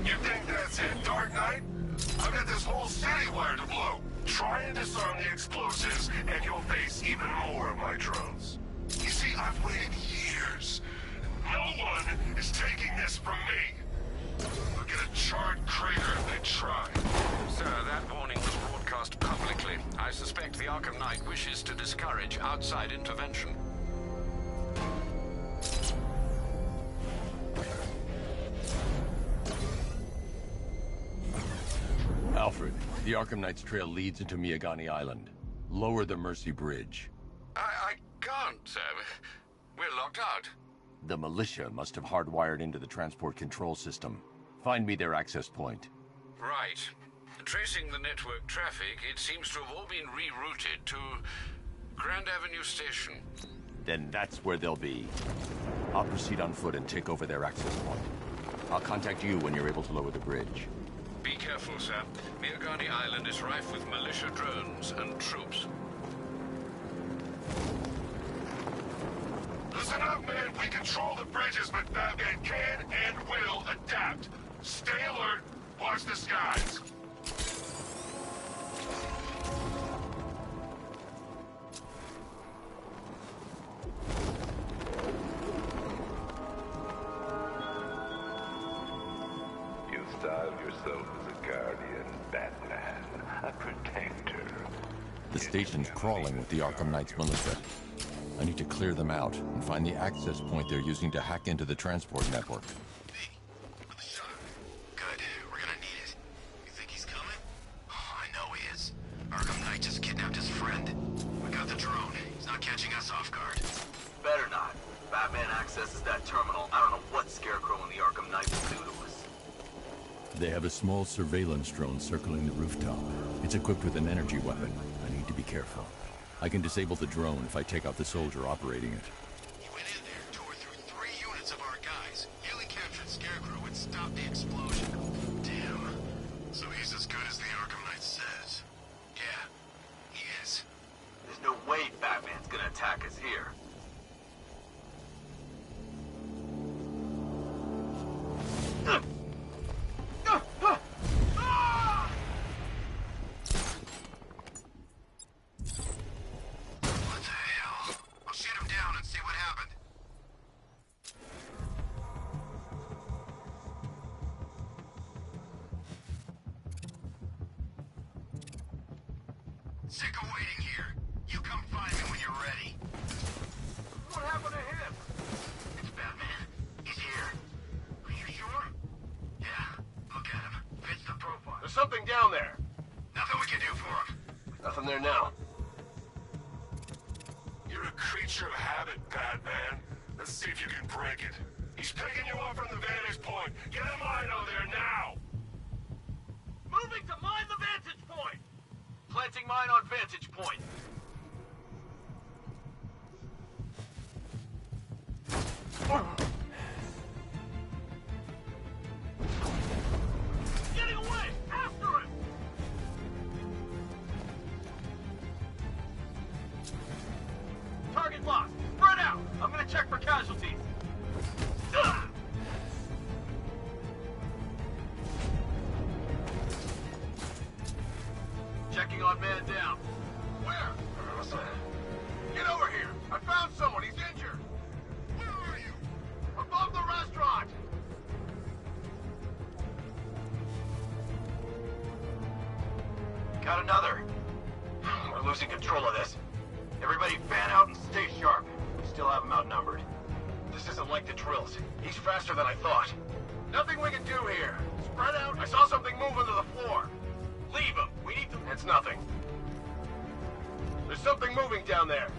You think that's it, Dark Knight? I've got this whole city wired to blow. Try and disarm the explosives, and you'll face even more of my drones. You see, I've waited years. No one is taking this from me. I'll get a charred crater if they try. Sir, that warning was broadcast publicly. I suspect the Arkham Knight wishes to discourage outside intervention. Alfred, the Arkham Knight's trail leads into Miagani Island. Lower the Mercy Bridge. I can't, sir. We're locked out. The militia must have hardwired into the transport control system. Find me their access point. Right. Tracing the network traffic, it seems to have all been rerouted to Grand Avenue Station. Then that's where they'll be. I'll proceed on foot and take over their access point. I'll contact you when you're able to lower the bridge. Be careful, sir. Miagani Island is rife with militia drones and troops. Listen up, man. We control the bridges, but Batman can and will adapt. Stay alert. Watch the skies. You style yourself as a guardian, Batman, a protector. The station's crawling with the Arkham Knight's militia. I need to clear them out and find the access point they're using to hack into the transport network. Hey, with the shot. Good. We're gonna need it. You think he's coming? Oh, I know he is. Arkham Knight just kidnapped his friend. We got the drone. He's not catching us off guard. Better not. Batman accesses that terminal. I don't know what Scarecrow and the Arkham Knight will do to us. They have a small surveillance drone circling the rooftop. It's equipped with an energy weapon. I need to be careful. I can disable the drone if I take out the soldier operating it. He went in there, tore through 3 units of our guys. Nearly captured Scarecrow and stopped the explosion. Damn. So he's as good as the Arkham Knight says. Yeah, he is. There's no way Batman's gonna attack us here. What the hell? I'll shoot him down and see what happened. Sick of waiting here. You come find me when you're ready. What happened to him? It's Batman. He's here. Are you sure? Yeah. Look at him. Fits the profile. There's something down there. Nothing we can do for him. Nothing there now. You're a creature of habit, Batman. Let's see if you can break it. He's picking you up from the vantage point. Get a mine over there now! Moving to mine the vantage point! Planting mine on vantage point. Getting away! After him! Target locked. Spread out. I'm gonna check for casualties. Checking on man down. Where? Get over here. I found someone. He's injured. Where are you? Above the restaurant. Got another. We're losing control of this. Everybody fan out and stay sharp. We still have him outnumbered. This isn't like the drills. He's faster than I thought. Nothing we can do here. Spread out. I saw something move onto the floor. Leave him. We need to... It's nothing. There's something moving down there.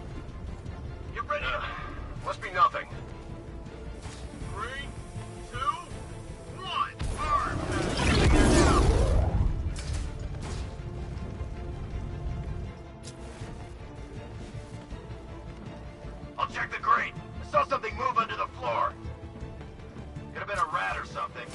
Get ready. Must be nothing. 3, 2, 1. Arm. I'll check the grate. I saw something move under the floor. Could have been a rat or something.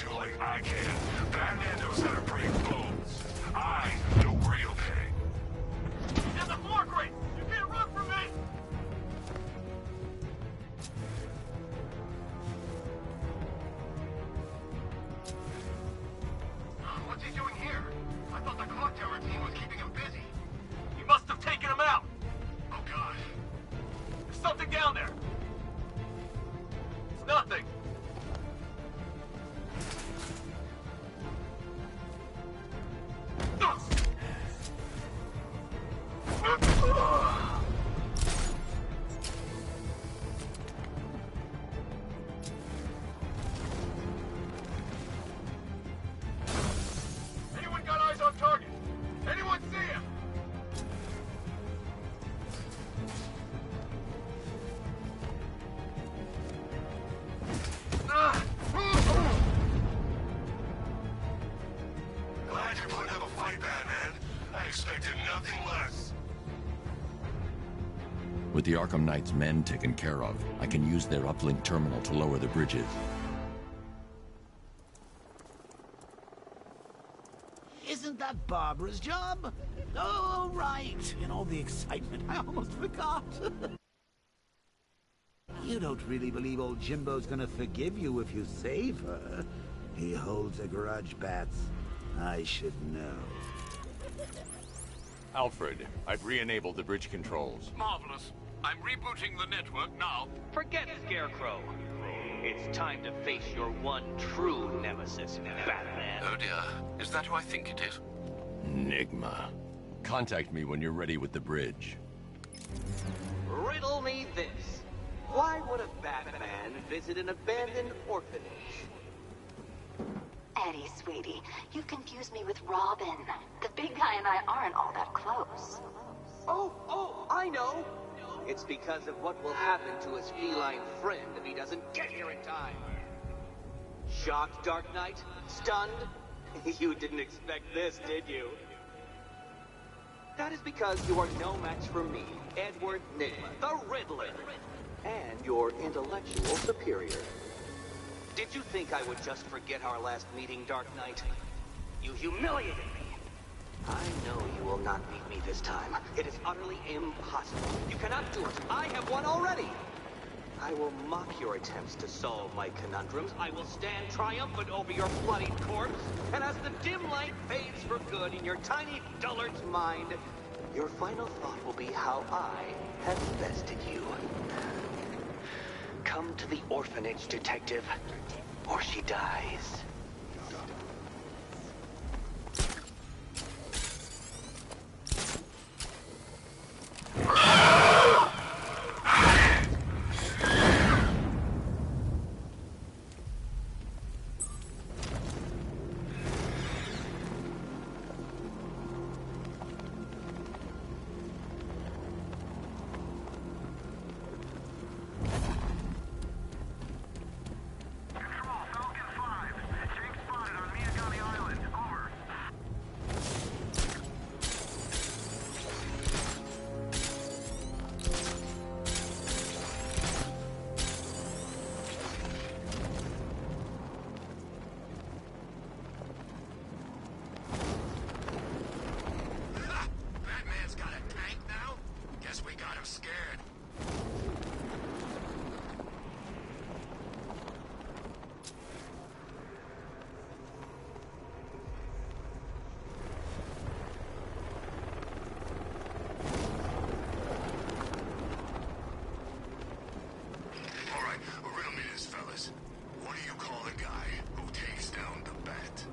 you like I can. Batman knows how to break bones. I know where you'll pay. There's a floor crate! You can't run from me! What's he doing here? I thought the clock tower team was keeping him busy. He must have taken him out! Oh god. There's something down there! It's nothing! Anyone got eyes on target? Anyone see him? Glad you're putting up a fight, Batman. I expected nothing less. With the Arkham Knight's men taken care of, I can use their uplink terminal to lower the bridges. Isn't that Barbara's job? Oh, right. In all the excitement, I almost forgot. You don't really believe old Jimbo's gonna forgive you if you save her. He holds a grudge, Bats. I should know. Alfred, I've re-enabled the bridge controls. Marvelous. I'm rebooting the network now. Forget Scarecrow. It's time to face your one true nemesis, Batman. Oh dear. Is that who I think it is? Enigma. Contact me when you're ready with the bridge. Riddle me this. Why would a Batman visit an abandoned orphanage? Eddie, sweetie, you confused me with Robin. The big guy and I aren't all that close. Oh, I know. It's because of what will happen to his feline friend if he doesn't get here in time. Shocked, Dark Knight? Stunned? You didn't expect this, did you? That is because you are no match for me, Edward Nygma, the Riddler, and your intellectual superior. Did you think I would just forget our last meeting, Dark Knight? You humiliated me. I know you will not beat me this time. It is utterly impossible. You cannot do it. I have won already. I will mock your attempts to solve my conundrums. I will stand triumphant over your bloodied corpse. And as the dim light fades for good in your tiny dullard's mind, your final thought will be how I have bested you. Come to the orphanage, detective, or she dies. Batman's got a tank now? Guess we got him scared. All right, riddle me this, fellas. What do you call the guy who takes down the Bat?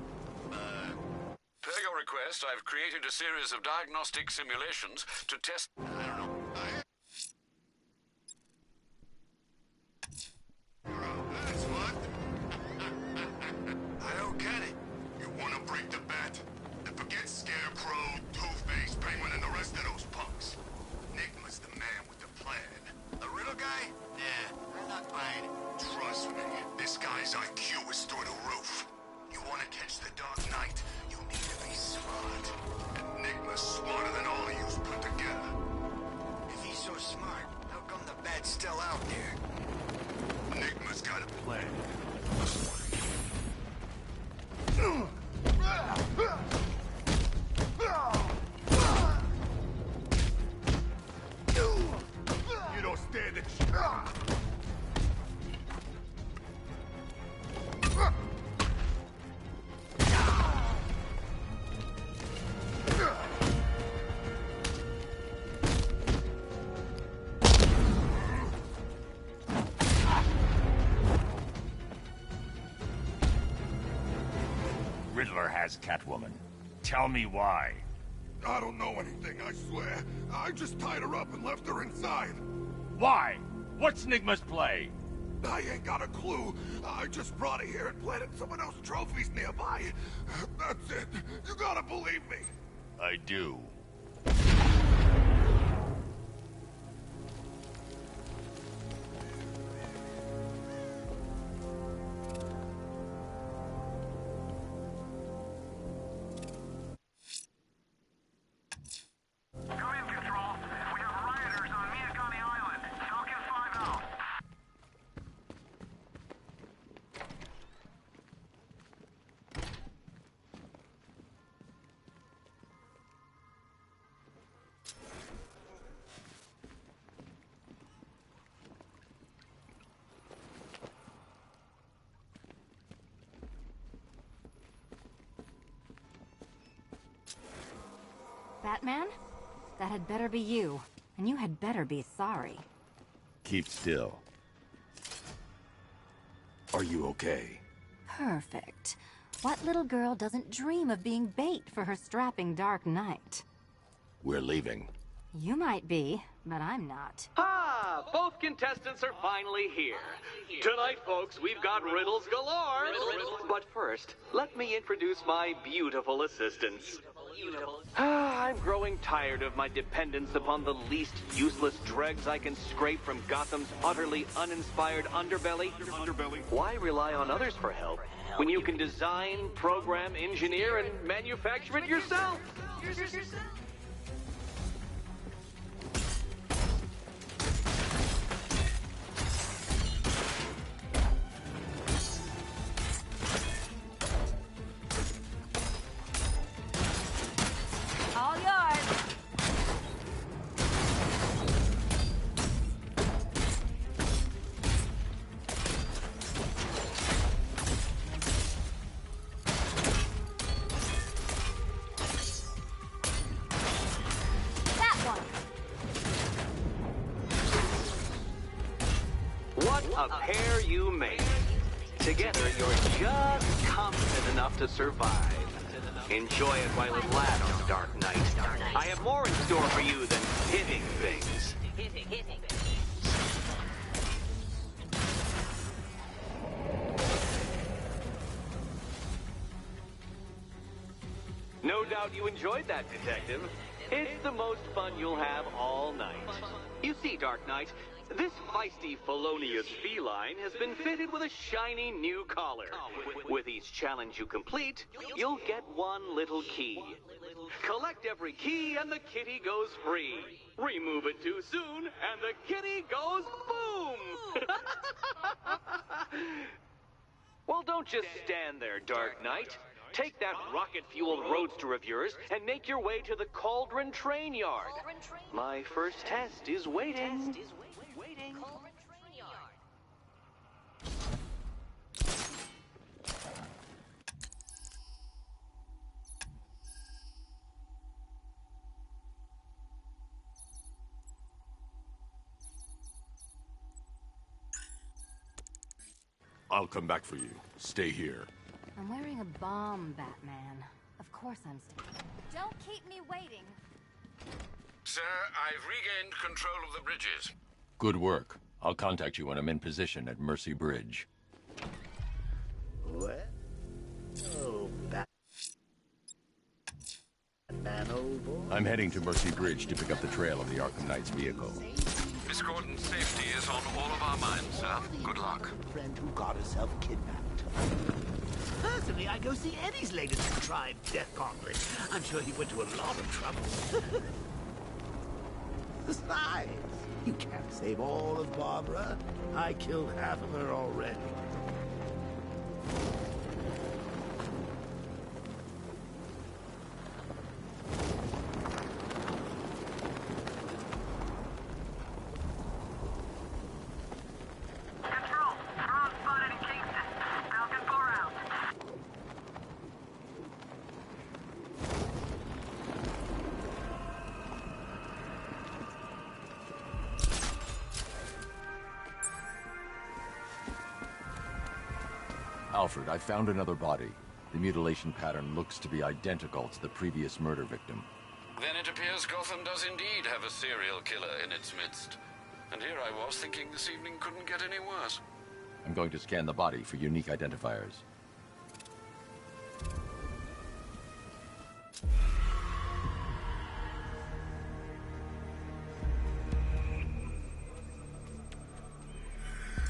Per your request, I've created a series of diagnostic simulations to test... I don't know. That's what? I don't get it. You want to break the Bat? Then forget Scarecrow, Two-Face, Penguin, and the rest of those punks. Nygma's the man with the plan. The riddle guy? Nah, I'm not buying it. Trust me, this guy's IQ is through the roof. You want to catch the Dark Knight, you need to be smart. And Nygma's smarter than all of yous put together. has Catwoman. Tell me why. I don't know anything, I swear. I just tied her up and left her inside. Why? What's Nigma's play? I ain't got a clue. I just brought her here and planted someone else's trophies nearby. That's it. You gotta believe me. I do. Batman? That had better be you. And you had better be sorry. Keep still. Are you okay? Perfect. What little girl doesn't dream of being bait for her strapping Dark Knight? We're leaving. You might be, but I'm not. Ah, both contestants are finally here. Tonight, folks, we've got riddles galore. But first, let me introduce my beautiful assistants. I'm growing tired of my dependence upon the least useless dregs I can scrape from Gotham's utterly uninspired underbelly. Why rely on others for help when you can design, program, engineer, and manufacture it yourself? All yours. That one. What a pair you make. Together, you're just competent enough to survive. Enjoy it while it lasts, Dark Knight. I have more in store for you than hitting things. No doubt you enjoyed that, Detective. It's the most fun you'll have all night. You see, Dark Knight, this feisty, felonious feline has been fitted with a shiny new collar. With each challenge you complete, you'll get one little key. Collect every key and the kitty goes free. Remove it too soon and the kitty goes boom! Well, don't just stand there, Dark Knight. Take that rocket-fueled roadster of yours and make your way to the Cauldron Train Yard. My first test is waiting. I'll come back for you. Stay here. I'm wearing a bomb, Batman. Of course I'm staying. Don't keep me waiting. Sir, I've regained control of the bridges. Good work. I'll contact you when I'm in position at Mercy Bridge. What? Oh, Batman, old boy. I'm heading to Mercy Bridge to pick up the trail of the Arkham Knight's vehicle. Miss Gordon's safety is on all of our minds, sir. Good luck. Friend who got herself kidnapped. Personally, I go see Eddie's latest contrived death gauntlet. I'm sure he went to a lot of trouble. Besides, you can't save all of Barbara. I killed half of her already. Alfred, I found another body. The mutilation pattern looks to be identical to the previous murder victim. Then it appears Gotham does indeed have a serial killer in its midst. And here I was thinking this evening couldn't get any worse. I'm going to scan the body for unique identifiers.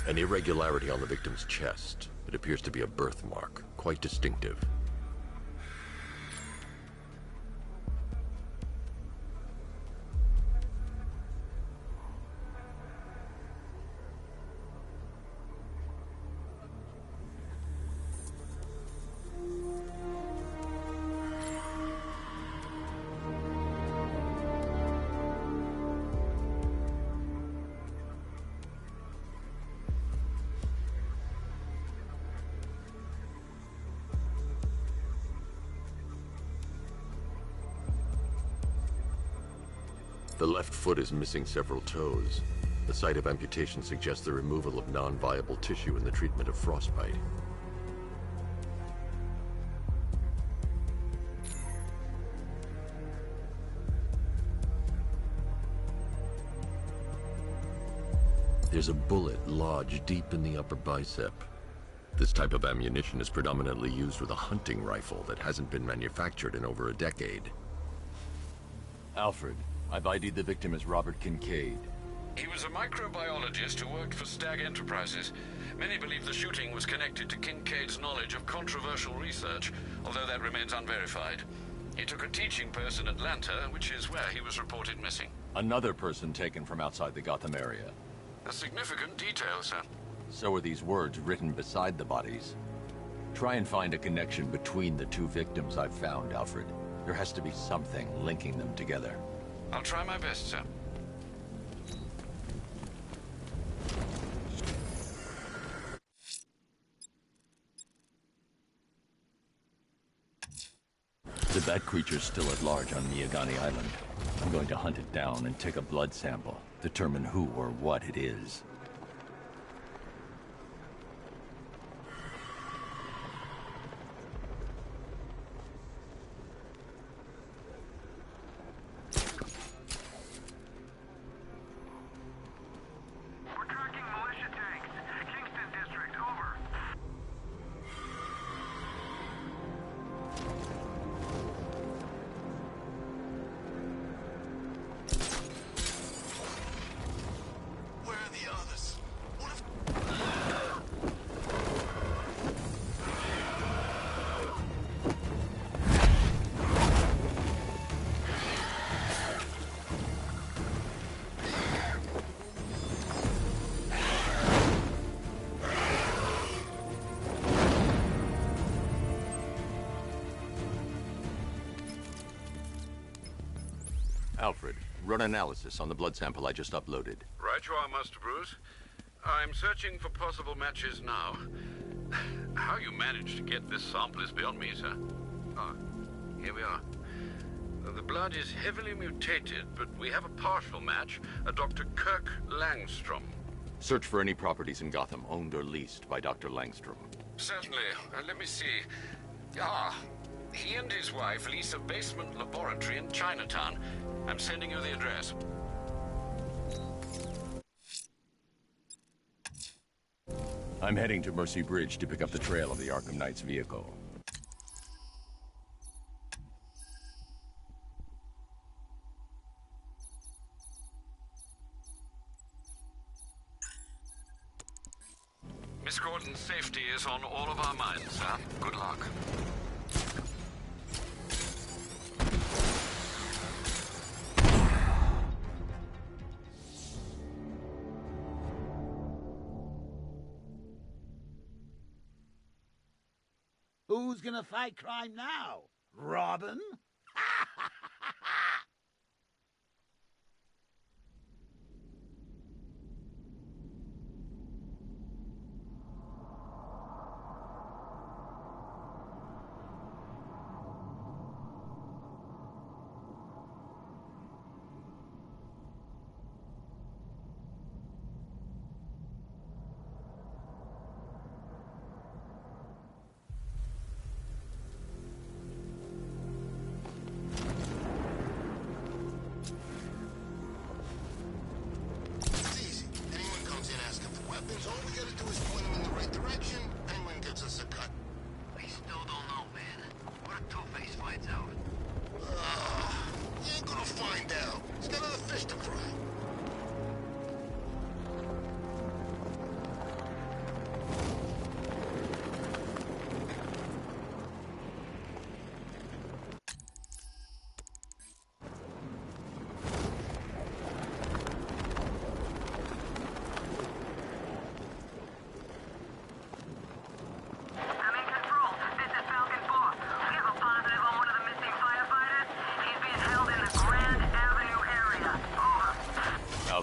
An irregularity on the victim's chest. It appears to be a birthmark, quite distinctive. The left foot is missing several toes. The site of amputation suggests the removal of non-viable tissue in the treatment of frostbite. There's a bullet lodged deep in the upper bicep. This type of ammunition is predominantly used with a hunting rifle that hasn't been manufactured in over a decade. Alfred, I've ID'd the victim as Robert Kincaid. He was a microbiologist who worked for Stag Enterprises. Many believe the shooting was connected to Kincaid's knowledge of controversial research, although that remains unverified. He took a teaching post in Atlanta, which is where he was reported missing. Another person taken from outside the Gotham area. A significant detail, sir. So are these words written beside the bodies. Try and find a connection between the two victims I've found, Alfred. There has to be something linking them together. I'll try my best, sir. The bat creature's still at large on Miyagani Island. I'm going to hunt it down and take a blood sample, determine who or what it is. Alfred, run analysis on the blood sample I just uploaded. Right you are, Master Bruce. I'm searching for possible matches now. How you managed to get this sample is beyond me, sir. Ah, here we are. The blood is heavily mutated, but we have a partial match, a Dr. Kirk Langstrom. Search for any properties in Gotham owned or leased by Dr. Langstrom. Certainly. Let me see. He and his wife lease a basement laboratory in Chinatown. I'm sending you the address. I'm heading to Mercy Bridge to pick up the trail of the Arkham Knight's vehicle. Miss Gordon's safety is on all of our minds, sir. Good luck. Who's gonna fight crime now? Robin?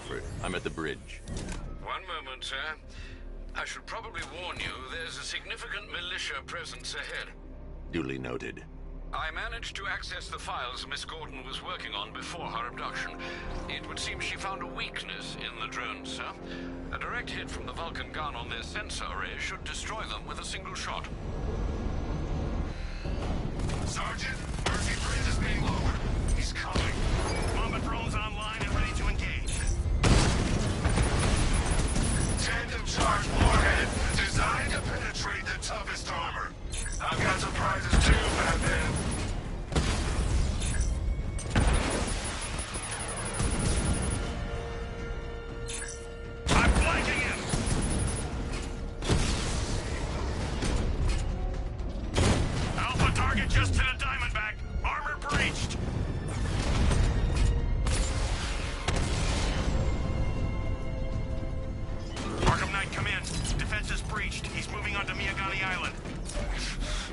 Alfred. I'm at the bridge. One moment, sir. I should probably warn you, there's a significant militia presence ahead. Duly noted. I managed to access the files Miss Gordon was working on before her abduction. It would seem she found a weakness in the drones, sir. A direct hit from the Vulcan gun on their sensor array should destroy them with a single shot. Sergeant, Mercy Bridge is being lowered. He's coming. Bomber drones online and ready to engage. Tandem charge warhead, designed to penetrate the toughest armor. I've got surprises too, Batman. I'm flanking him! Alpha target just hit a Diamondback. Armor breached. Arkham Knight, come in. Defense is breached. He's moving onto Miyagani Island.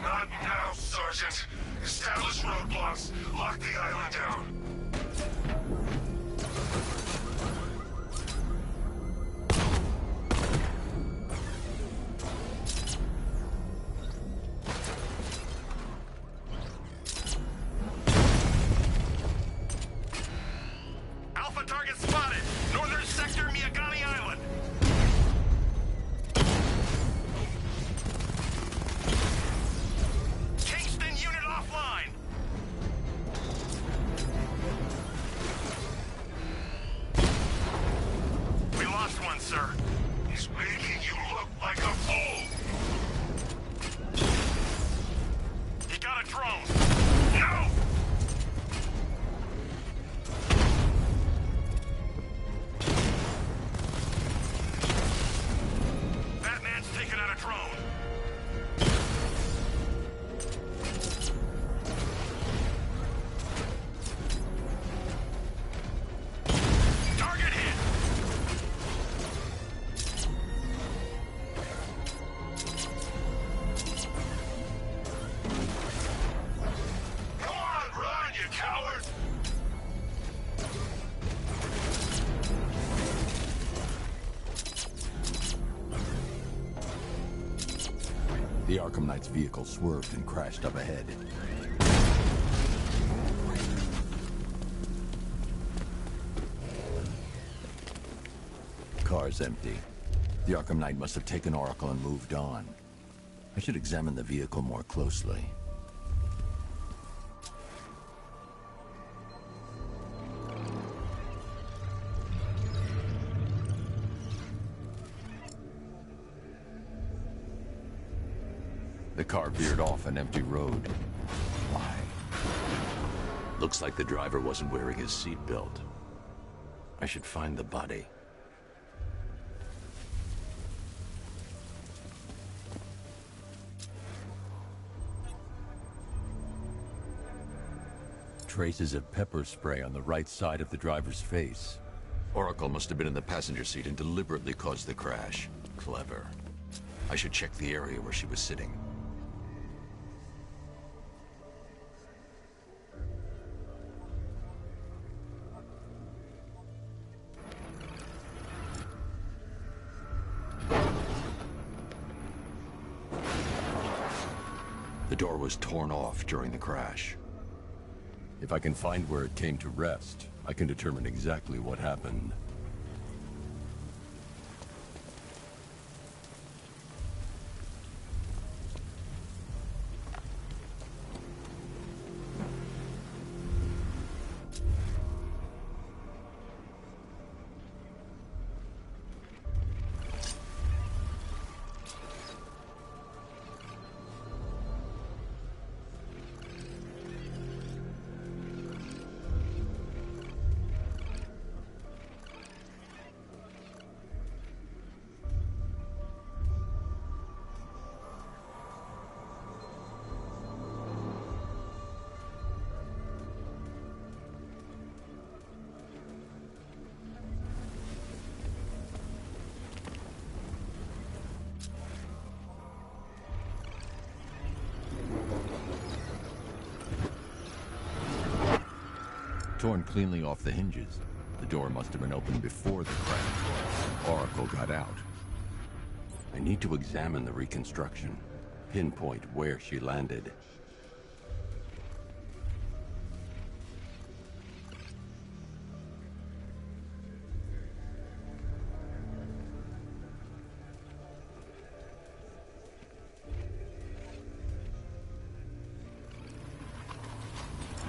Not now, Sergeant. Establish roadblocks. Lock the island down. Alpha target spotted. Northern sector, Miyagani Island. Kingston unit offline. We lost one, sir. He's making you look like a fool. He got a drone. No! Batman's taken out a drone. Target hit. Come on, run, you coward! The Arkham Knight's vehicle swerved and crashed up ahead. Car's empty. The Arkham Knight must have taken Oracle and moved on. I should examine the vehicle more closely. The car veered off an empty road. Why? Looks like the driver wasn't wearing his seatbelt. I should find the body. Traces of pepper spray on the right side of the driver's face. Oracle must have been in the passenger seat and deliberately caused the crash. Clever. I should check the area where she was sitting. The door was torn off during the crash. If I can find where it came to rest, I can determine exactly what happened. Torn cleanly off the hinges. The door must have been opened before the crash. Oracle got out. I need to examine the reconstruction, pinpoint where she landed.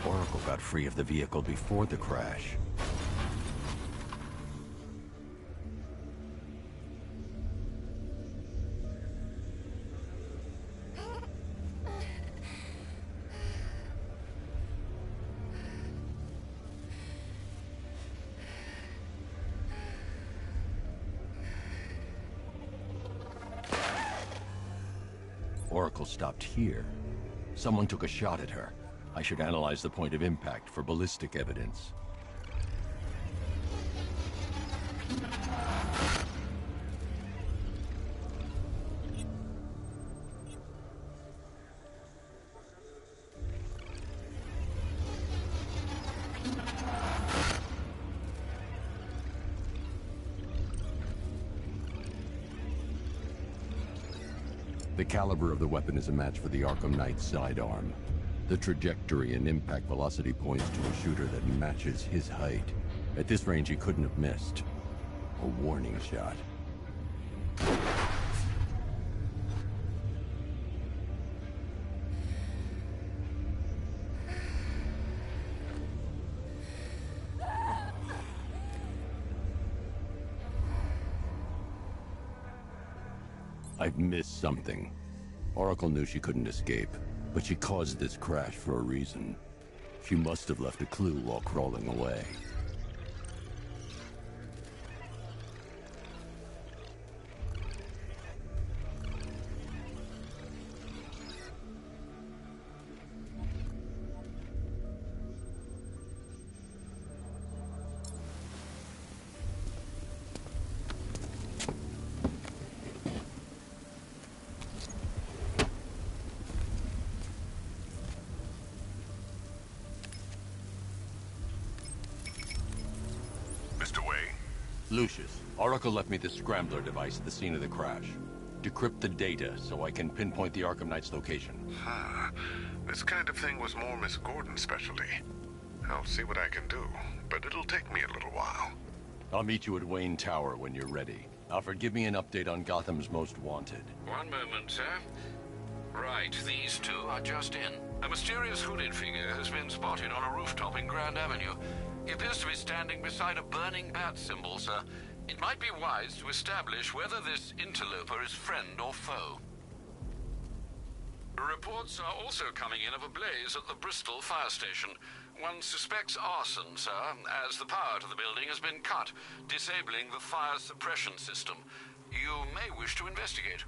Oracle got free of the vehicle before the crash. Oracle stopped here. Someone took a shot at her. I should analyze the point of impact for ballistic evidence. The caliber of the weapon is a match for the Arkham Knight's sidearm. The trajectory and impact velocity points to a shooter that matches his height. At this range, he couldn't have missed. A warning shot. I've missed something. Oracle knew she couldn't escape, but she caused this crash for a reason. She must have left a clue while crawling away. Lucius, Oracle left me the scrambler device at the scene of the crash. Decrypt the data so I can pinpoint the Arkham Knight's location. This kind of thing was more Miss Gordon's specialty. I'll see what I can do, but it'll take me a little while. I'll meet you at Wayne Tower when you're ready. Alfred, give me an update on Gotham's Most Wanted. One moment, sir. Right, these two are just in. A mysterious hooded figure has been spotted on a rooftop in Grand Avenue. He appears to be standing beside a burning bat symbol, sir. It might be wise to establish whether this interloper is friend or foe. Reports are also coming in of a blaze at the Bristol fire station. One suspects arson, sir, as the power to the building has been cut, disabling the fire suppression system. You may wish to investigate.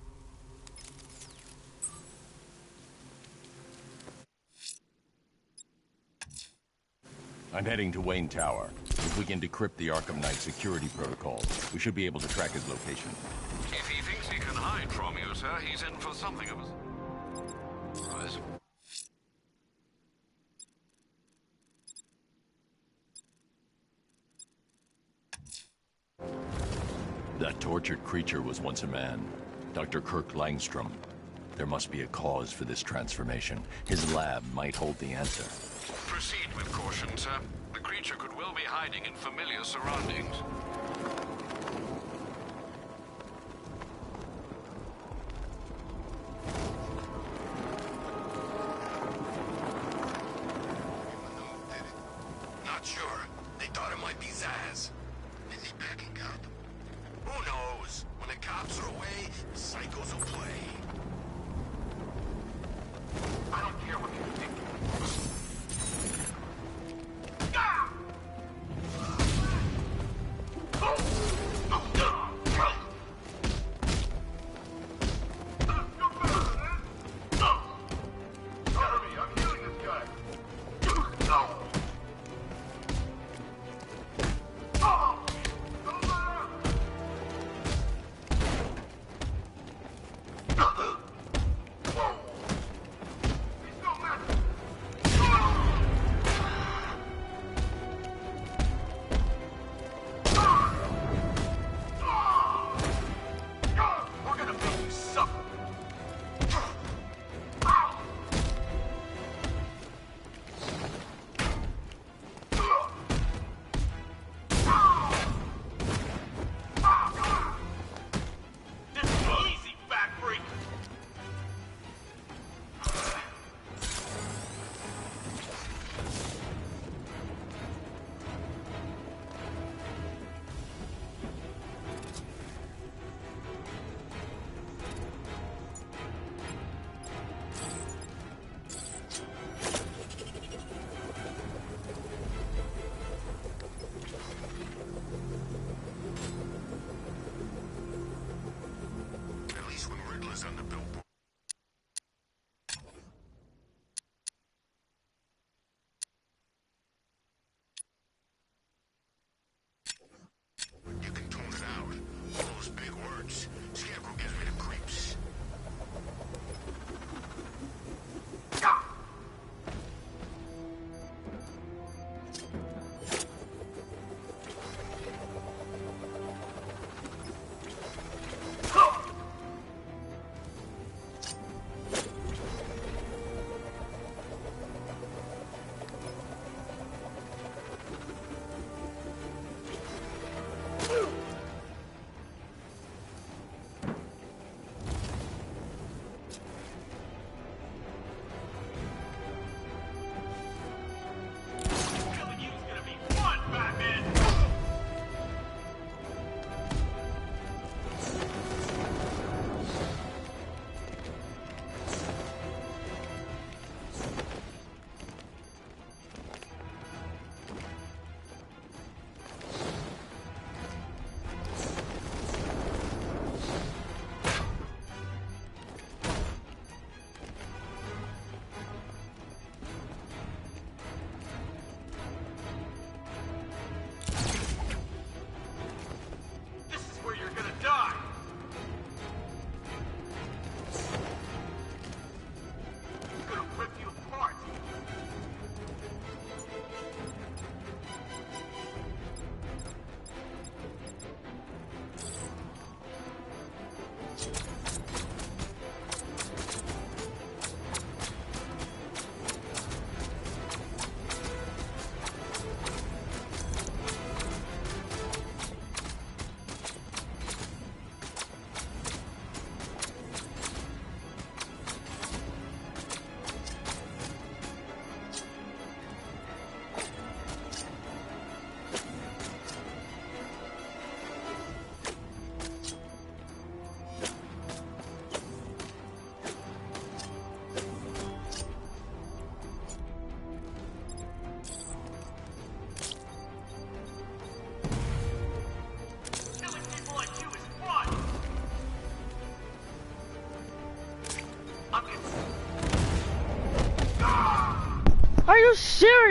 I'm heading to Wayne Tower. If we can decrypt the Arkham Knight security protocol, we should be able to track his location. If he thinks he can hide from you, sir, he's in for something of a surprise. That tortured creature was once a man. Dr. Kirk Langstrom. There must be a cause for this transformation. His lab might hold the answer. Proceed with caution, sir. The creature could well be hiding in familiar surroundings. Not sure. They thought it might be Zaz. Is he backing up? Who knows? When the cops are away, the psychos will play. I don't care what you think.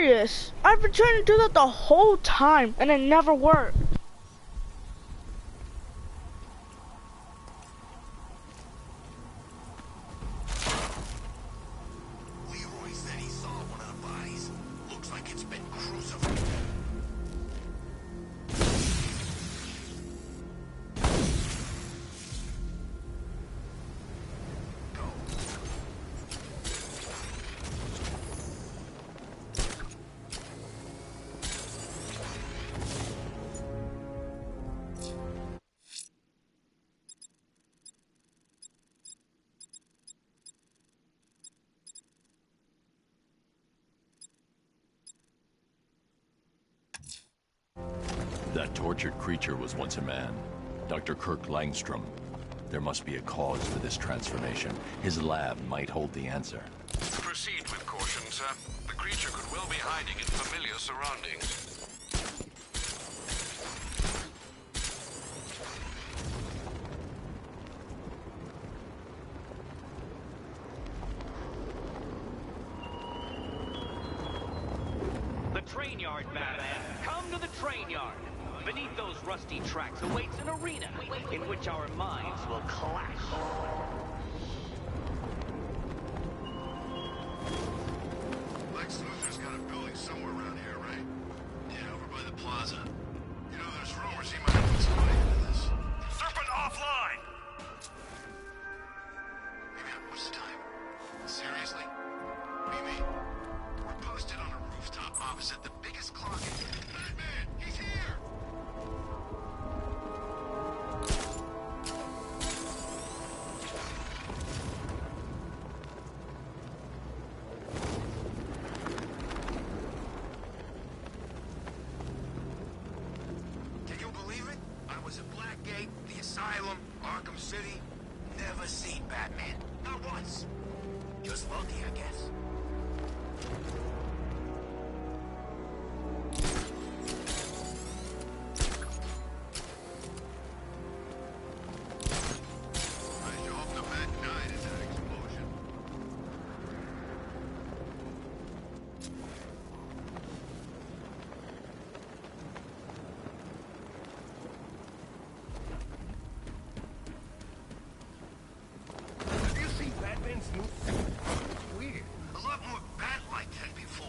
serious. I've been trying to do that the whole time, and it never worked. Leroy said he saw one of the bodies. Looks like it's been crucified. That tortured creature was once a man. Dr. Kirk Langstrom. There must be a cause for this transformation. His lab might hold the answer. Proceed with caution, sir. The creature could well be hiding in familiar surroundings. The train yard, Batman. Come to the train yard. Beneath those rusty tracks awaits an arena in which our minds will clash. Lex Luthor's got a building somewhere around here, right? Yeah, over by the plaza. You know, there's rumors he might have put some money into this. Serpent offline! Hey man, what's the time? Seriously? What do you mean? We're posted on a rooftop opposite the biggest clock in... Batman! He's here! Can you believe it? I was at Blackgate, the Asylum, Arkham City. Never seen Batman. Not once. Just lucky, I guess. I hope the Bat died in that explosion. Have you seen Batman's new suit? Weird. A lot more bat-like than before.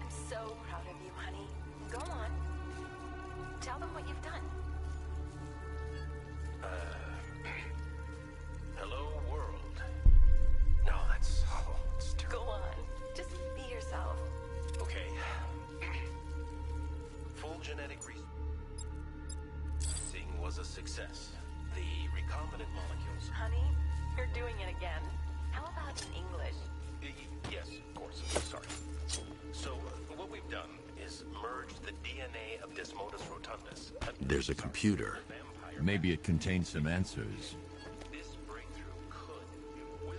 I'm so proud of you, honey. Go on. Tell them what you've done. Hello, world. No, that's... Oh, it's Go terrible. on. Just be yourself. Okay. Full genetic sequencing was a success. The recombinant molecules... Honey, you're doing it again. How about in English? Yes, of course. Sorry. So, what we've done is merge the DNA of Desmodus rotundus. There's a computer. Maybe it contains some answers. This breakthrough could, will,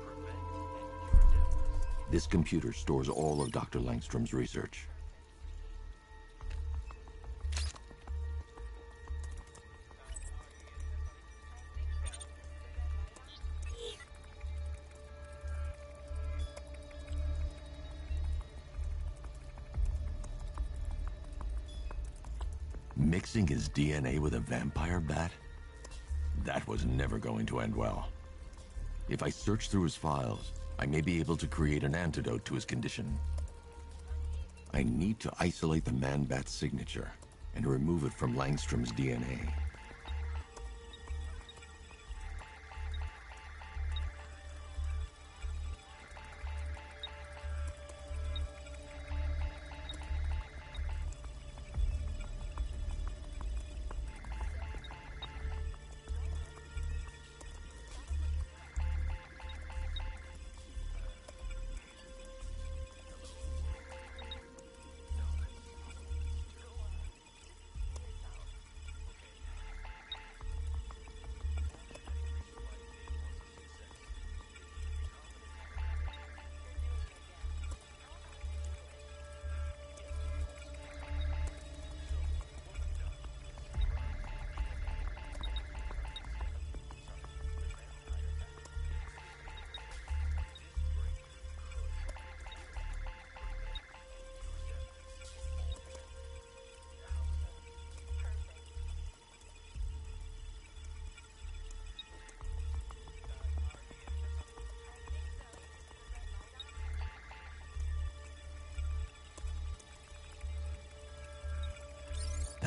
prevent and cure deafness. This computer stores all of Dr. Langstrom's research. Mixing his DNA with a vampire bat? That was never going to end well. If I search through his files, I may be able to create an antidote to his condition. I need to isolate the man-bat's signature and remove it from Langstrom's DNA.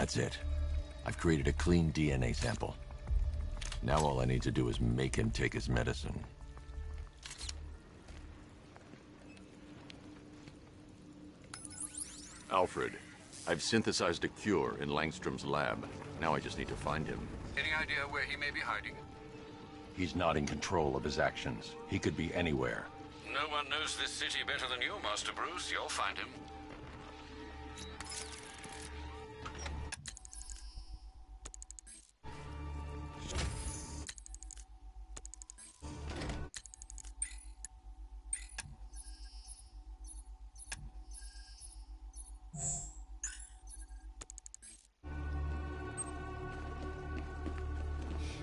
That's it. I've created a clean DNA sample. Now all I need to do is make him take his medicine. Alfred, I've synthesized a cure in Langstrom's lab. Now I just need to find him. Any idea where he may be hiding? He's not in control of his actions. He could be anywhere. No one knows this city better than you, Master Bruce. You'll find him.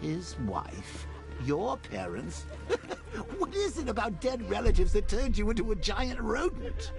His wife? Your parents? What is it about dead relatives that turned you into a giant rodent?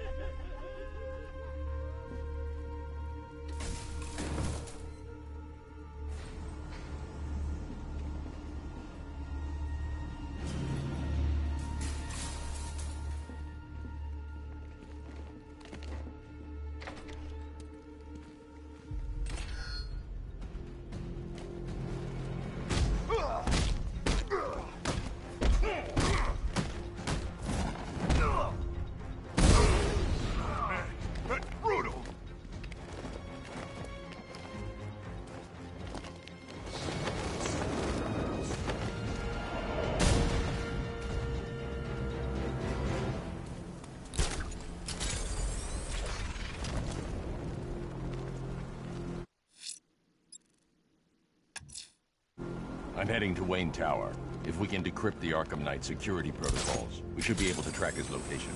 I'm heading to Wayne Tower. If we can decrypt the Arkham Knight security protocols, we should be able to track his location.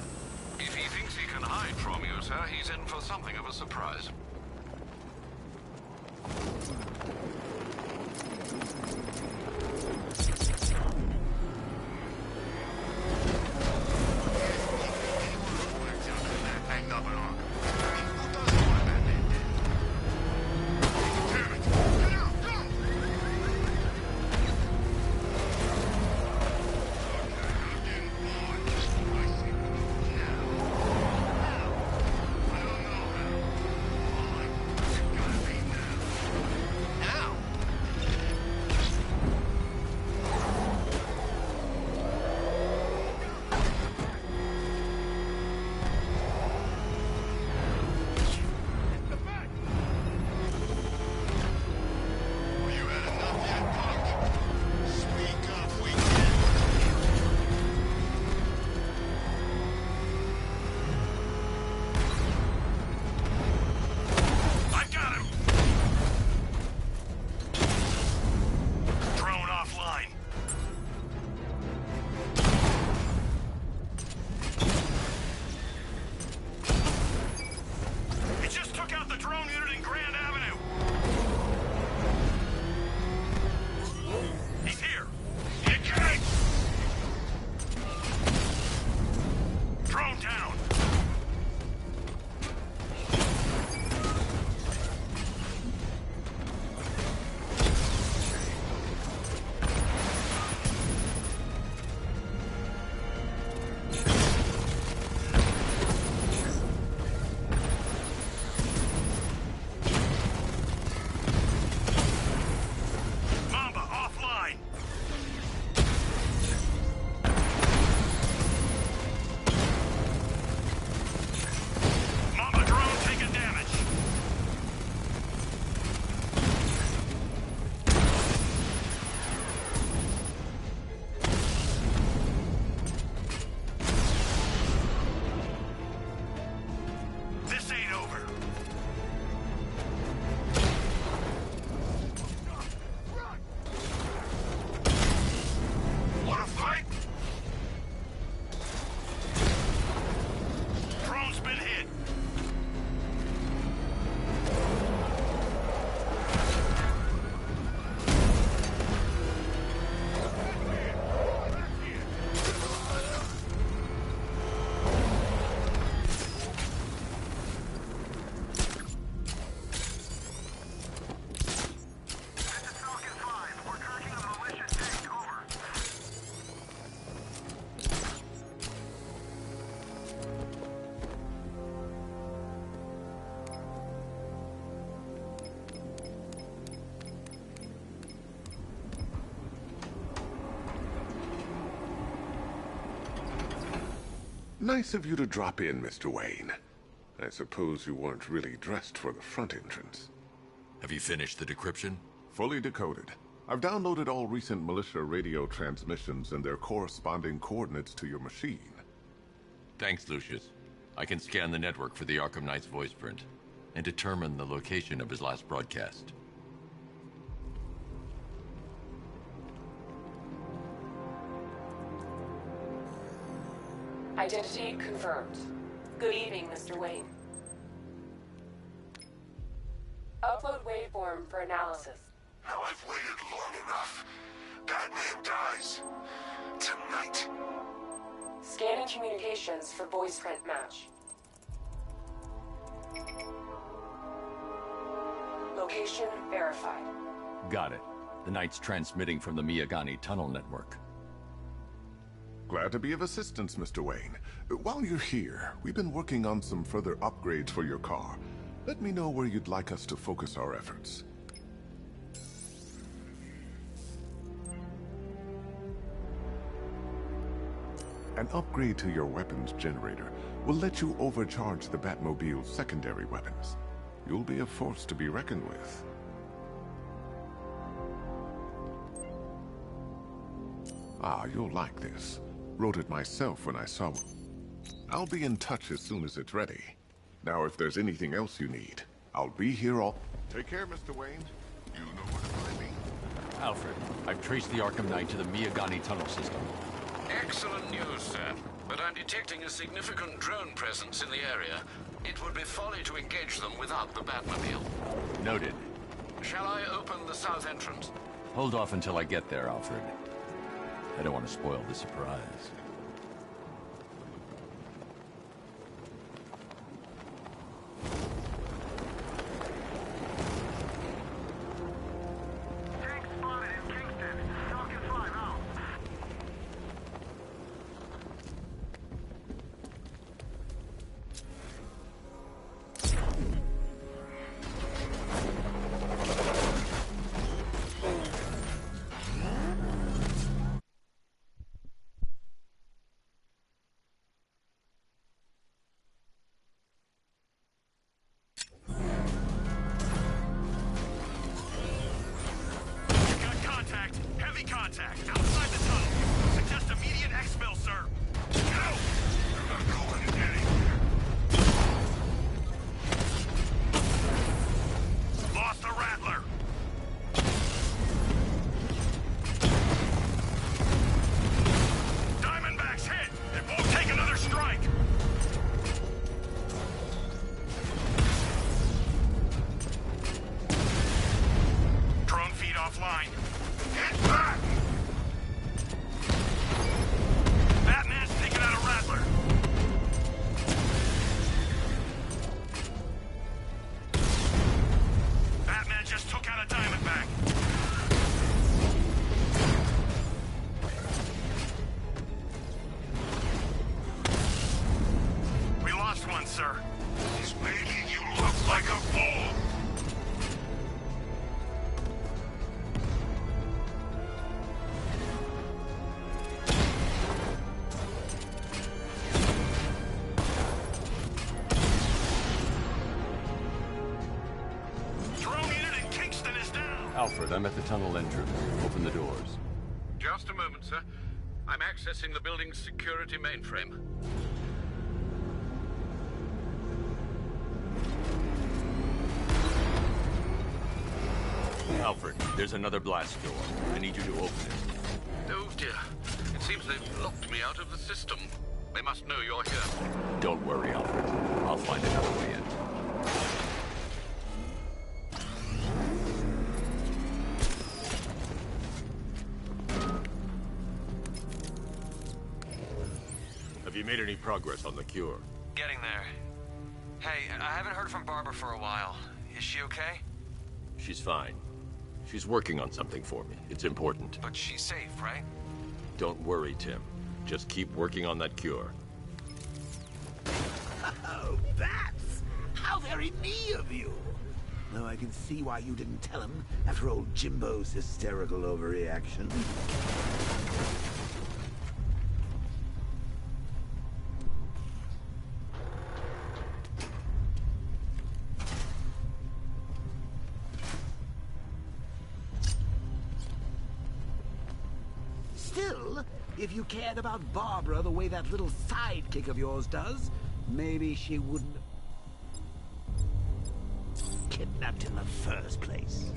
If he thinks he can hide from you, sir, he's in for something of a surprise. Nice of you to drop in, Mr. Wayne. I suppose you weren't really dressed for the front entrance. Have you finished the decryption? Fully decoded. I've downloaded all recent militia radio transmissions and their corresponding coordinates to your machine. Thanks, Lucius. I can scan the network for the Arkham Knight's voice print and determine the location of his last broadcast. Identity confirmed. Good evening, Mr. Wayne. Upload waveform for analysis. Now I've waited long enough. Batman dies. Tonight. Scanning communications for voice print match. Location verified. Got it. The Knight's transmitting from the Miyagani tunnel network. Glad to be of assistance, Mr. Wayne. While you're here, we've been working on some further upgrades for your car. Let me know where you'd like us to focus our efforts. An upgrade to your weapons generator will let you overcharge the Batmobile's secondary weapons. You'll be a force to be reckoned with. Ah, you'll like this. Wrote it myself when I saw it. I'll be in touch as soon as it's ready. Now, if there's anything else you need, I'll be here all... Take care, Mr. Wayne. You know where to find me. Alfred, I've traced the Arkham Knight to the Miyagani tunnel system. Excellent news, sir. But I'm detecting a significant drone presence in the area. It would be folly to engage them without the Batmobile. Noted. Shall I open the south entrance? Hold off until I get there, Alfred. I don't want to spoil the surprise. Alfred, I'm at the tunnel entrance. Open the doors. Just a moment, sir. I'm accessing the building's security mainframe. Alfred, there's another blast door. I need you to open it. Oh, dear. It seems they've locked me out of the system. They must know you're here. Don't worry, Alfred. I'll find another way in. Have you made any progress on the cure? Getting there. Hey, I haven't heard from Barbara for a while. Is she okay? She's fine. She's working on something for me. It's important. But she's safe, right? Don't worry, Tim. Just keep working on that cure. Oh, Bats! How very me of you! Now I can see why you didn't tell him after old Jimbo's hysterical overreaction. If you cared about Barbara the way that little sidekick of yours does, maybe she wouldn't have kidnapped in the first place.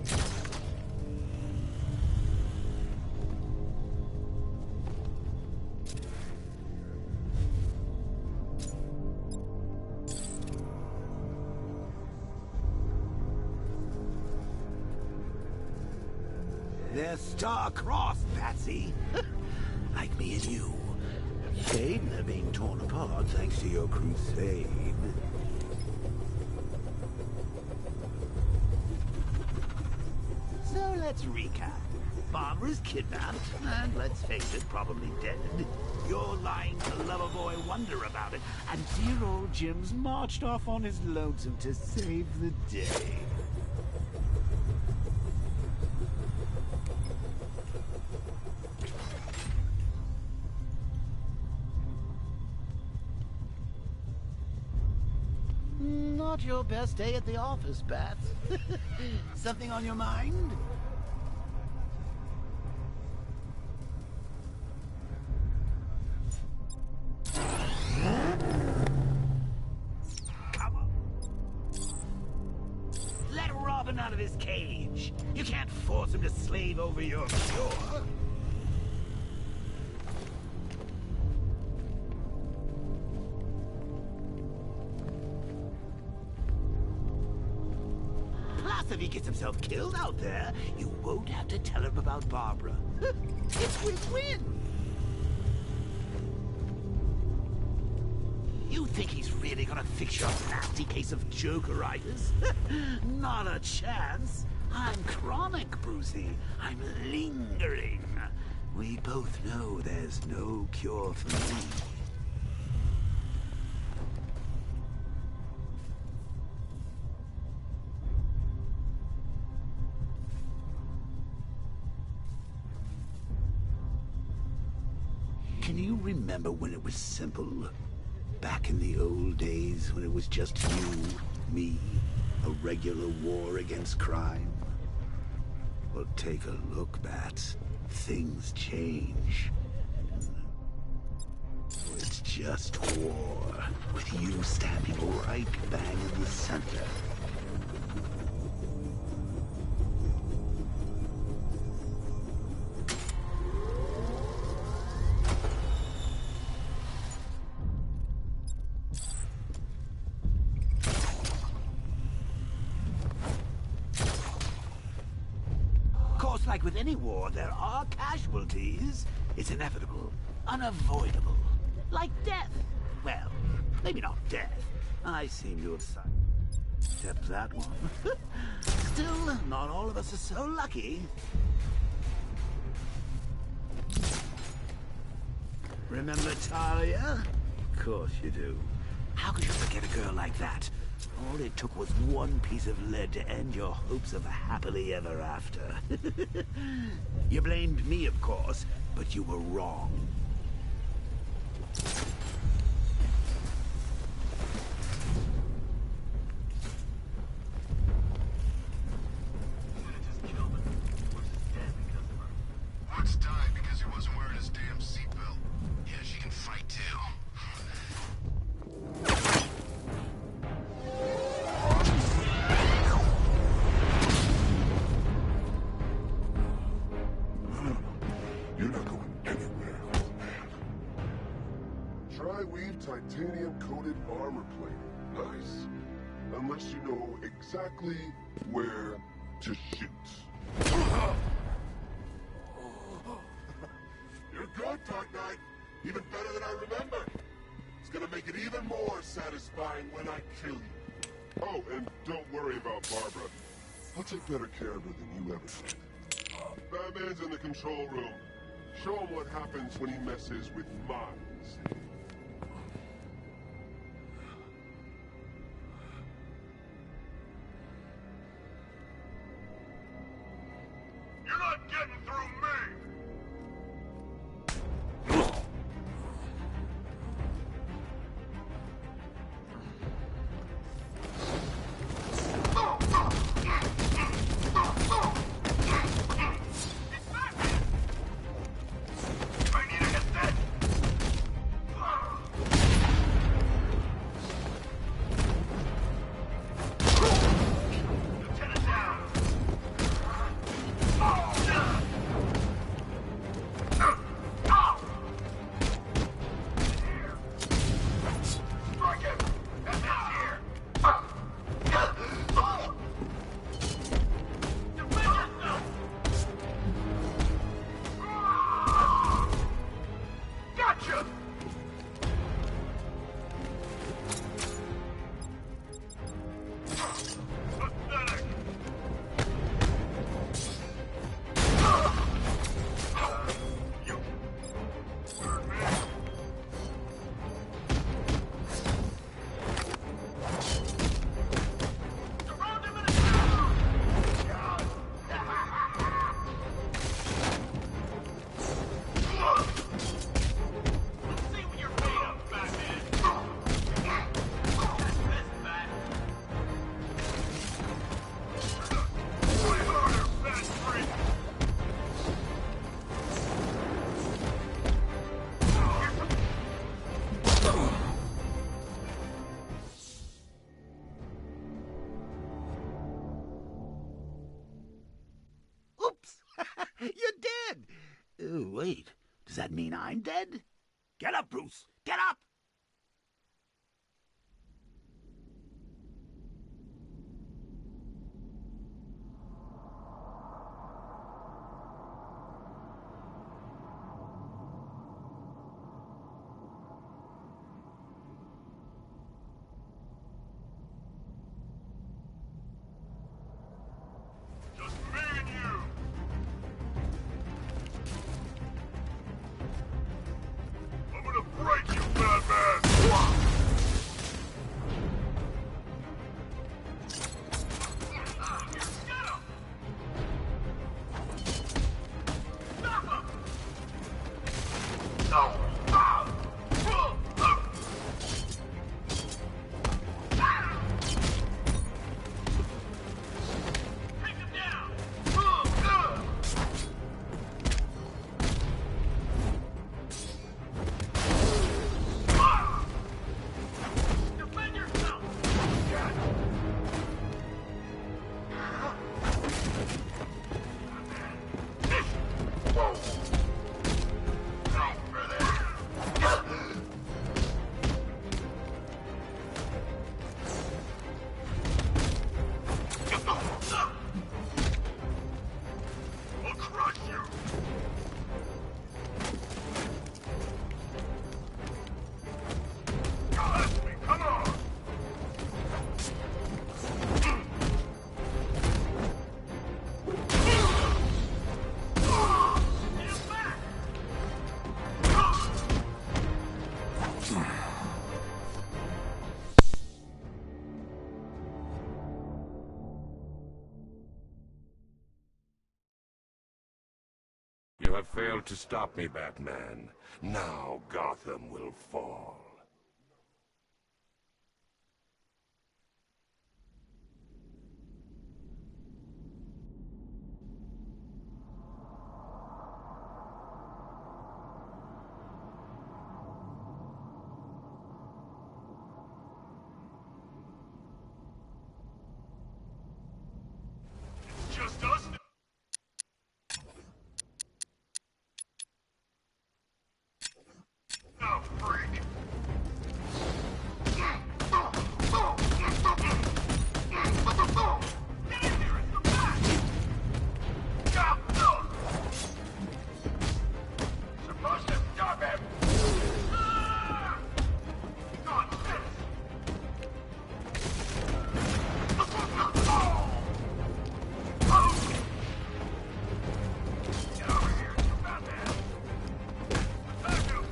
They're star-crossed, Patsy. Like me and you. Shame they're being torn apart thanks to your crusade. So let's recap. Barbara's kidnapped, and let's face it, probably dead. You're lying to Loverboy Wonder about it, and dear old Jim's marched off on his lonesome to save the day. Not your best day at the office, Bats. Something on your mind? Come on. Let Robin out of his cage. You can't force him to slave over your cure. If he gets himself killed out there, you won't have to tell him about Barbara. It's win-win. You think he's really gonna fix your nasty case of jokeritis? Not a chance. I'm chronic, Brucey. I'm lingering. We both know there's no cure for me. Can you remember when it was simple? Back in the old days when it was just you, me, a regular war against crime? Well, take a look, Bats. Things change. It's just war, with you standing right bang in the center. Like with any war, there are casualties. It's inevitable, unavoidable. Like death. Well, maybe not death. I seem to have sidestepped that one. Still, not all of us are so lucky. Remember Talia? Of course you do. How could you forget a girl like that? All it took was one piece of lead to end your hopes of a happily ever after. You blamed me, of course, but you were wrong. Woods died because he wasn't wearing his damn seatbelt. Yeah, she can fight too. You're not going anywhere, old man. Tri-weave titanium-coated armor plate. Nice. Unless you know exactly where to shoot. You're good, Dark Knight. Even better than I remember. It's gonna make it even more satisfying when I kill you. Oh, and don't worry about Barbara. I'll take better care of her than you ever did. Batman's in the control room. Show him what happens when he messes with minds. You're not getting through me! I need to get You're dead! Oh, wait. Does that mean I'm dead? Get up, Bruce! Get up! You have failed to stop me, Batman. Now Gotham will fall. Just us? Oh, freak. Get in here and come back! Supposed to stop him! Get over here, you Batman! Attack him!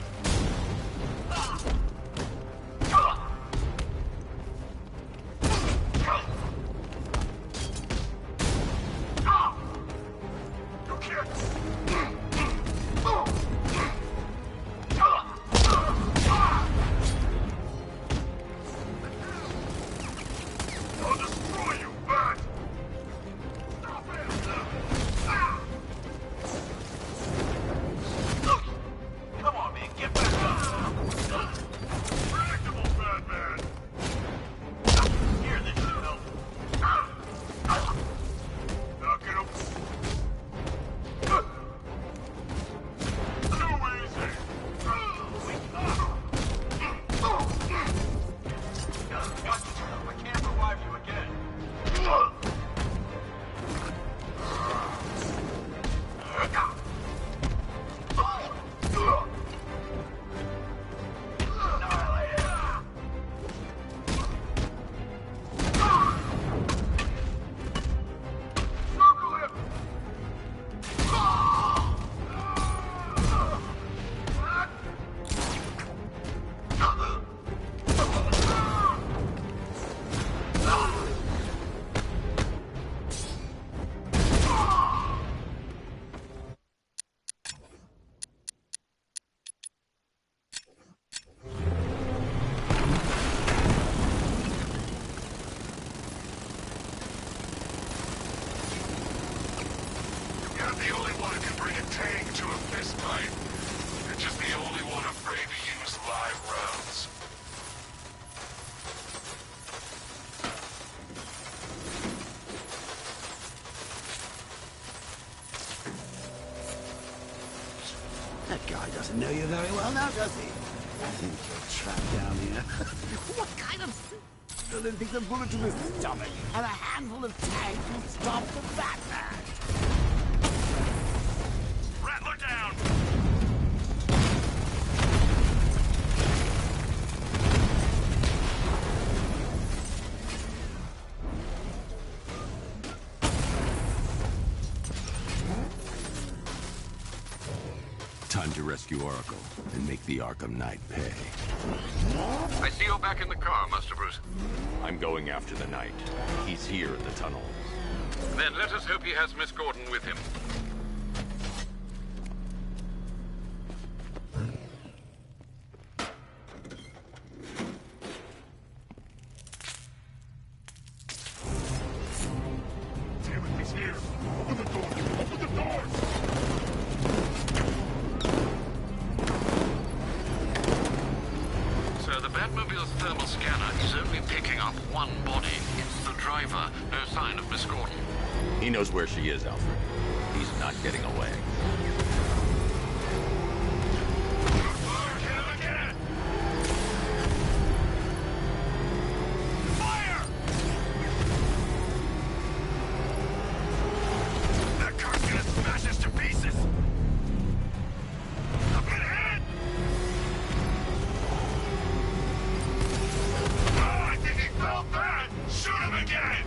You can't! I'll destroy you, Bat! Stop it! Come on, man, get back up! Predictable, Batman! Here, this should help. Knock it up. Too easy! I can't revive you again. You're not the only one who can bring a tank to a fist fight. You're just the only one afraid to use live rounds. That guy doesn't know you very well now, does he? I think you're trapped down here. What kind of villain thinks a bullet to his stomach and a handful of tanks will stop the Batman? Rat, look down! Time to rescue Oracle and make the Arkham Knight pay. I see you're back in the car, Master Bruce. I'm going after the Knight. He's here in the tunnel. Then let us hope he has Miss Gordon with him. Damn it, he's here! Open the door! Open the doors! So the Batmobile's thermal scanner is only picking up one body. It's the driver. No sign of Miss Gordon. He knows where she is, Alfred. He's not getting away. That car's gonna smash us to pieces! I'm gonna hit! Oh, I think he felt that! Shoot him again!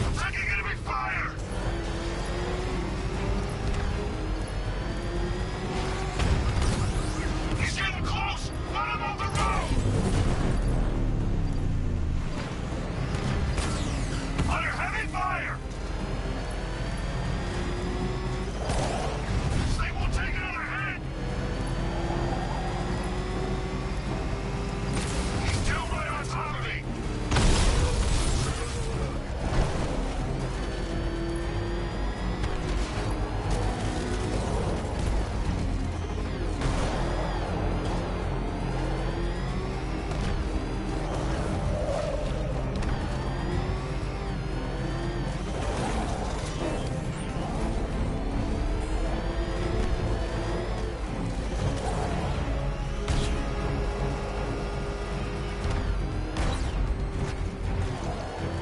I'm taking enemy fire! He's getting close! Let him off the road! Under heavy fire! This thing will take another hit! He's still right on top of me!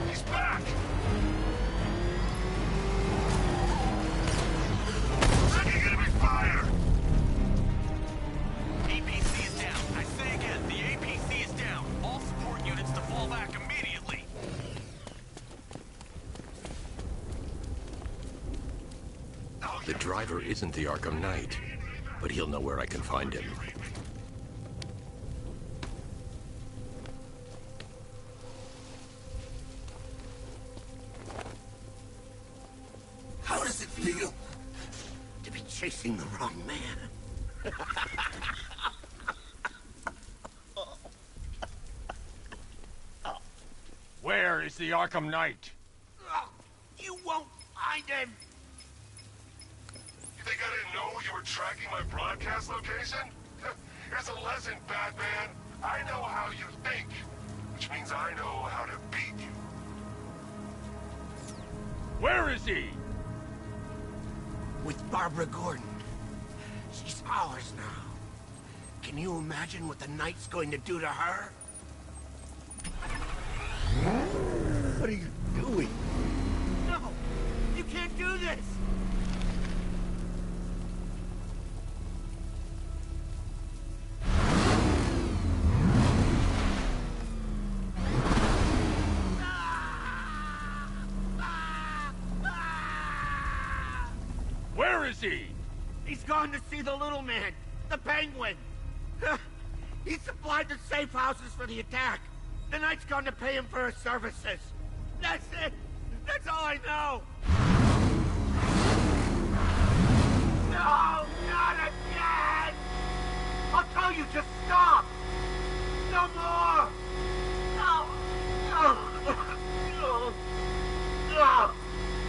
He's back! Taking enemy fire! APC is down. I say again, the APC is down. All support units to fall back immediately. The driver isn't the Arkham Knight, but he'll know where I can find him. How does it feel to be chasing the wrong man? Where is the Arkham Knight? You won't find him! You think I didn't know you were tracking my broadcast location? Here's a lesson, Batman. I know how you think, which means I know how to beat you. Where is he? With Barbara Gordon. She's ours now. Can you imagine what the Knight's going to do to her? What are you doing? No! You can't do this! Where is he? He's gone to see the little man, the Penguin. He supplied the safe houses for the attack. The Knight's gone to pay him for his services. That's it. That's all I know. No, not again. I'll tell you, just stop. No more. No. No. No.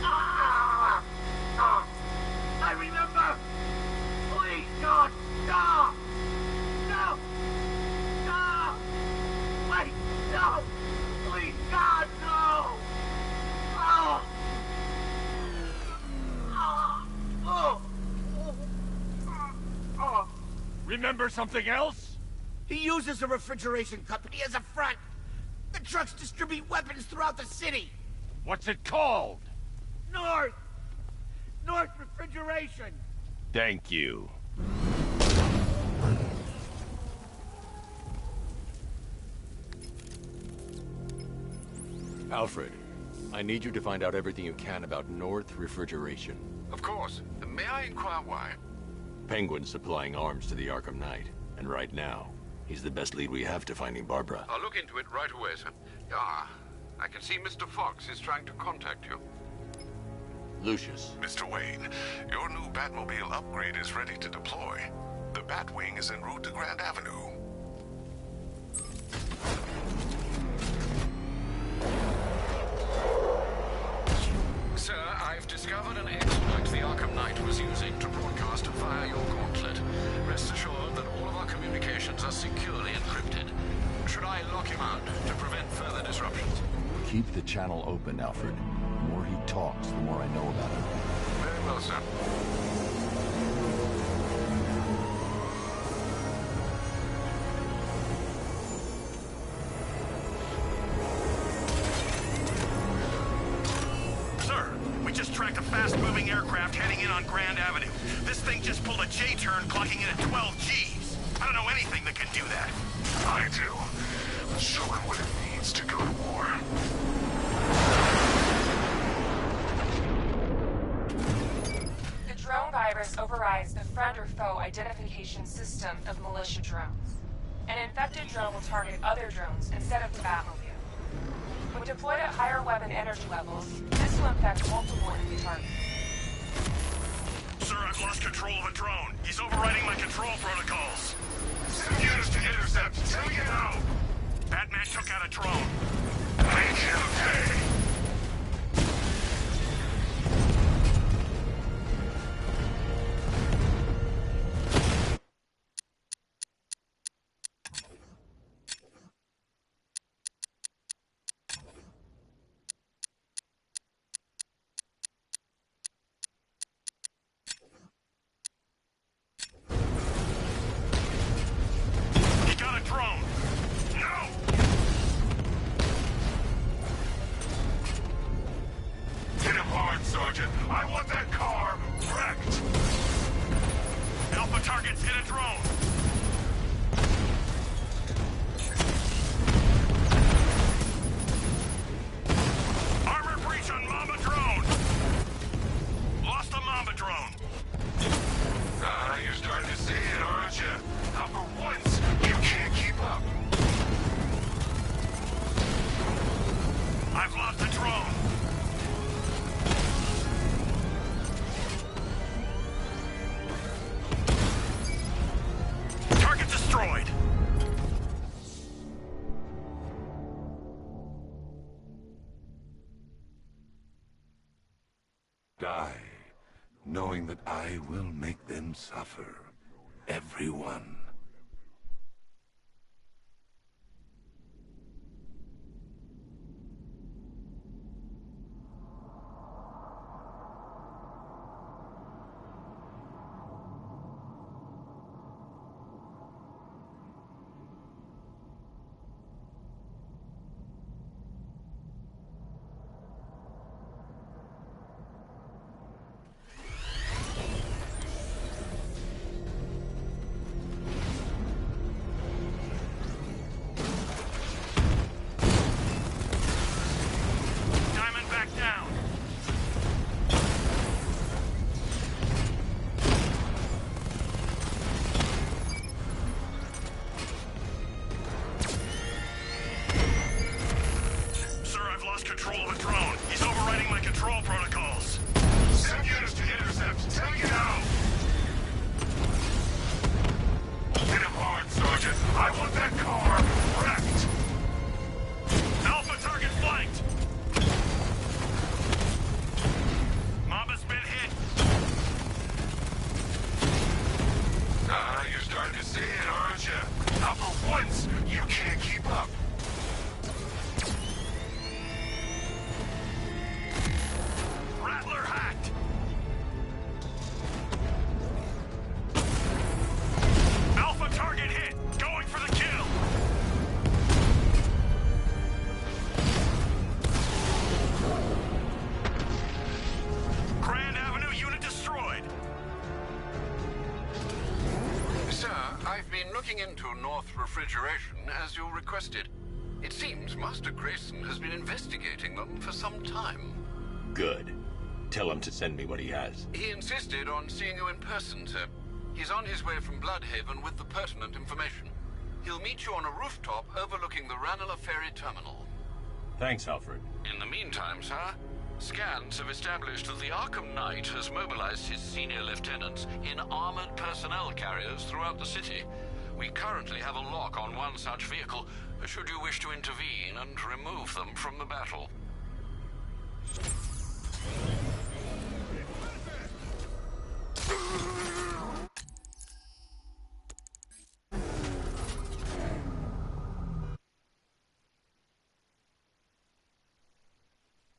No. I remember. Please, God, stop. No. No. Wait. No. Please, God, no. Oh. Oh. remember something else? He uses a refrigeration company as a front. The trucks distribute weapons throughout the city. What's it called? North Refrigeration. Thank you. Alfred, I need you to find out everything you can about North Refrigeration. Of course. May I inquire why? Penguin's supplying arms to the Arkham Knight, and right now, he's the best lead we have to finding Barbara. I'll look into it right away, sir. Ah, I can see Mr. Fox is trying to contact you. Lucius. Mr. Wayne, your new Batmobile upgrade is ready to deploy. The Batwing is en route to Grand Avenue. Sir, I've discovered an exploit the Arkham Knight was using to broadcast via your gauntlet. Rest assured that all of our communications are securely encrypted. Should I lock him out to prevent further disruptions? Keep the channel open, Alfred. The more he talks, the more I know about him. Very well, sir. We just tracked a fast-moving aircraft heading in on Grand Avenue. This thing just pulled a J-turn, clocking in at 12 Gs. I don't know anything that can do that. I do. Let's show him what it means to go to war. The drone virus overrides the friend or foe identification system of militia drones. An infected drone will target other drones instead of the Batmobile. When deployed at higher weapon energy levels, this will infect multiple enemy targets. Sir, I've lost control of a drone. He's overriding my control protocols. Send units to intercept. Tell me now. Batman took out a drone. Make him pay. I want that car wrecked! Alpha targets hit a drone! Armor breach on Mamba drone! Lost the Mamba drone! Ah, you're starting to see it, aren't you? How for once, you can't keep up. I've lost the drone! Destroyed. Die, knowing that I will make them suffer. Everyone. to North Refrigeration as you requested. It seems Master Grayson has been investigating them for some time. Good. Tell him to send me what he has. He insisted on seeing you in person, sir. He's on his way from Bloodhaven with the pertinent information. He'll meet you on a rooftop overlooking the Ranelagh Ferry Terminal. Thanks, Alfred. In the meantime, sir, scans have established that the Arkham Knight has mobilized his senior lieutenants in armored personnel carriers throughout the city. We currently have a lock on one such vehicle, should you wish to intervene and remove them from the battle.